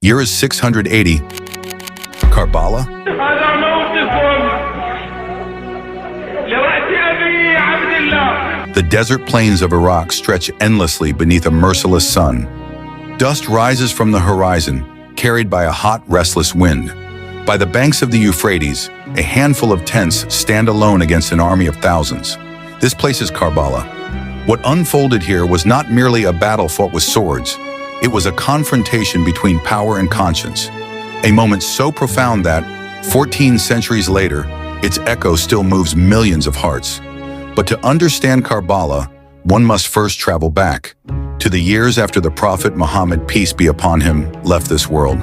Year is 680. Karbala? The desert plains of Iraq stretch endlessly beneath a merciless sun. Dust rises from the horizon, carried by a hot, restless wind. By the banks of the Euphrates, a handful of tents stand alone against an army of thousands. This place is Karbala. What unfolded here was not merely a battle fought with swords. It was a confrontation between power and conscience. A moment so profound that, 14 centuries later, its echo still moves millions of hearts. But to understand Karbala, one must first travel back to the years after the Prophet Muhammad, peace be upon him, left this world.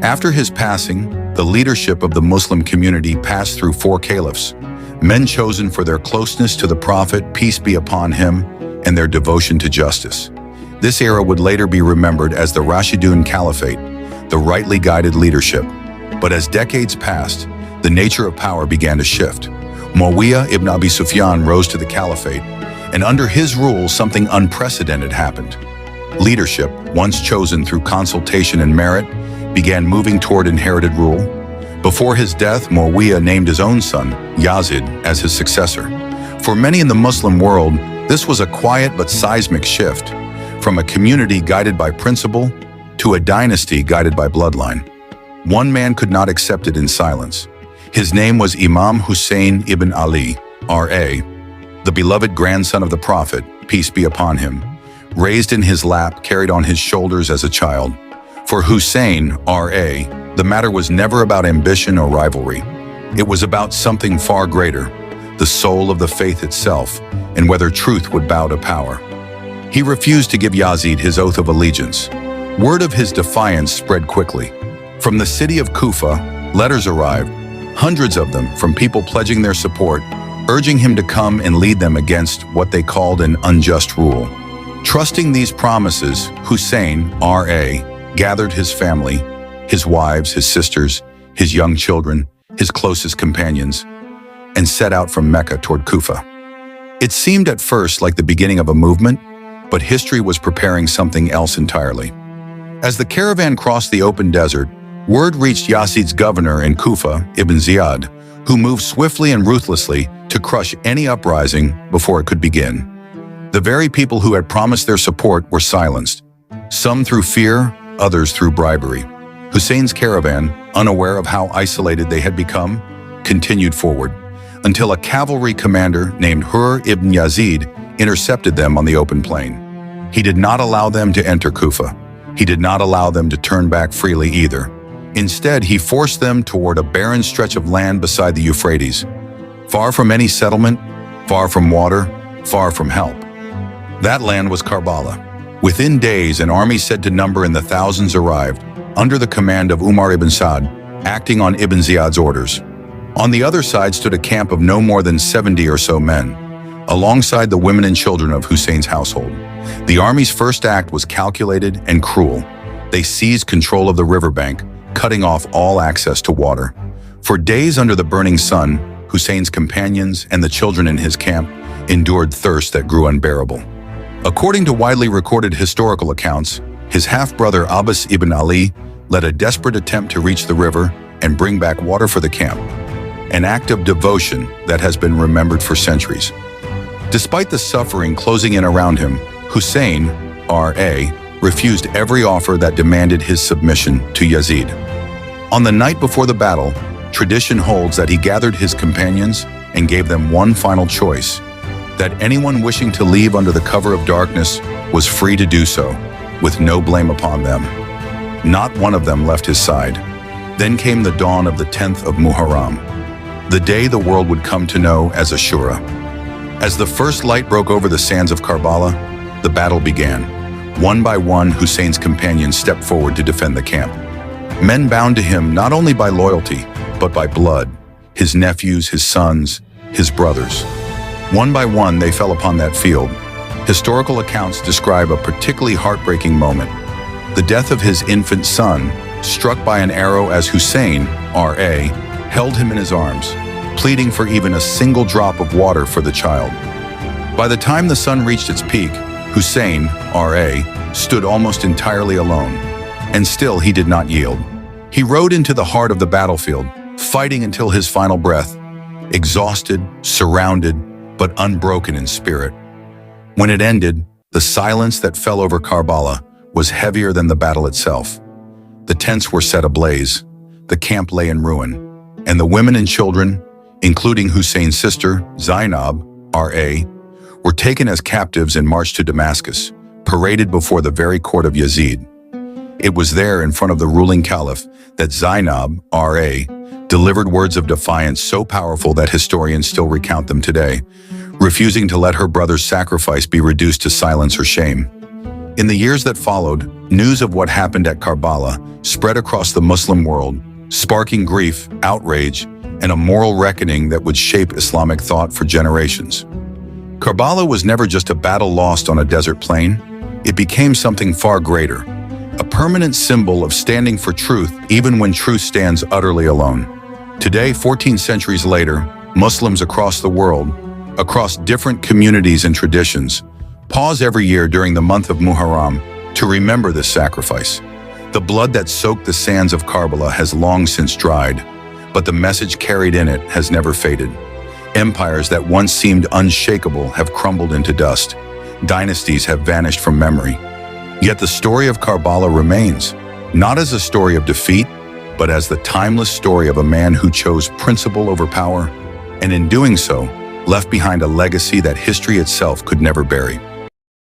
After his passing, the leadership of the Muslim community passed through 4 caliphs, men chosen for their closeness to the Prophet, peace be upon him, and their devotion to justice. This era would later be remembered as the Rashidun caliphate, the rightly guided leadership. But as decades passed, the nature of power began to shift. Muawiya ibn Abi Sufyan rose to the caliphate, and under his rule, something unprecedented happened. Leadership, once chosen through consultation and merit, began moving toward inherited rule. Before his death, Muawiya named his own son, Yazid, as his successor. For many in the Muslim world, this was a quiet but seismic shift, from a community guided by principle to a dynasty guided by bloodline. One man could not accept it in silence. His name was Imam Hussain ibn Ali, R.A., the beloved grandson of the Prophet, peace be upon him, raised in his lap, carried on his shoulders as a child. For Hussain, R.A., the matter was never about ambition or rivalry. It was about something far greater, the soul of the faith itself, and whether truth would bow to power. He refused to give Yazid his oath of allegiance. Word of his defiance spread quickly. From the city of Kufa, letters arrived, hundreds of them from people pledging their support, urging him to come and lead them against what they called an unjust rule. Trusting these promises, Hussain, R.A., gathered his family, his wives, his sisters, his young children, his closest companions, and set out from Mecca toward Kufa. It seemed at first like the beginning of a movement, but history was preparing something else entirely. As the caravan crossed the open desert, word reached Yazid's governor in Kufa, Ibn Ziyad, who moved swiftly and ruthlessly to crush any uprising before it could begin. The very people who had promised their support were silenced, some through fear, others through bribery. Hussein's caravan, unaware of how isolated they had become, continued forward, until a cavalry commander named Hur ibn Yazid intercepted them on the open plain. He did not allow them to enter Kufa. He did not allow them to turn back freely either. Instead, he forced them toward a barren stretch of land beside the Euphrates, far from any settlement, far from water, far from help. That land was Karbala. Within days, an army said to number in the thousands arrived, under the command of Umar ibn Sa'd, acting on Ibn Ziyad's orders. On the other side stood a camp of no more than 70 or so men, alongside the women and children of Hussein's household. The army's first act was calculated and cruel. They seized control of the riverbank, cutting off all access to water. For days under the burning sun, Hussein's companions and the children in his camp endured thirst that grew unbearable. According to widely recorded historical accounts, his half-brother Abbas ibn Ali led a desperate attempt to reach the river and bring back water for the camp, an act of devotion that has been remembered for centuries. Despite the suffering closing in around him, Hussain, R.A., refused every offer that demanded his submission to Yazid. On the night before the battle, tradition holds that he gathered his companions and gave them one final choice, that anyone wishing to leave under the cover of darkness was free to do so, with no blame upon them. Not one of them left his side. Then came the dawn of the 10th of Muharram, the day the world would come to know as Ashura. As the first light broke over the sands of Karbala, the battle began. One by one, Hussein's companions stepped forward to defend the camp. Men bound to him not only by loyalty, but by blood, his nephews, his sons, his brothers. One by one, they fell upon that field. Historical accounts describe a particularly heartbreaking moment. The death of his infant son, struck by an arrow as Hussain, R.A., held him in his arms, pleading for even a single drop of water for the child. By the time the sun reached its peak, Hussain, R.A., stood almost entirely alone. And still he did not yield. He rode into the heart of the battlefield, fighting until his final breath, exhausted, surrounded, but unbroken in spirit. When it ended, the silence that fell over Karbala was heavier than the battle itself. The tents were set ablaze, the camp lay in ruin, and the women and children, including Hussein's sister, Zainab, R.A., were taken as captives and marched to Damascus, paraded before the very court of Yazid. It was there, in front of the ruling caliph, that Zainab, R.A., delivered words of defiance so powerful that historians still recount them today, refusing to let her brother's sacrifice be reduced to silence or shame. In the years that followed, news of what happened at Karbala spread across the Muslim world, sparking grief, outrage, and a moral reckoning that would shape Islamic thought for generations. Karbala was never just a battle lost on a desert plain. It became something far greater, a permanent symbol of standing for truth even when truth stands utterly alone. Today, 14 centuries later, Muslims across the world, across different communities and traditions, pause every year during the month of Muharram to remember this sacrifice. The blood that soaked the sands of Karbala has long since dried, but the message carried in it has never faded. Empires that once seemed unshakable have crumbled into dust. Dynasties have vanished from memory. Yet the story of Karbala remains, not as a story of defeat, but as the timeless story of a man who chose principle over power, and in doing so, left behind a legacy that history itself could never bury.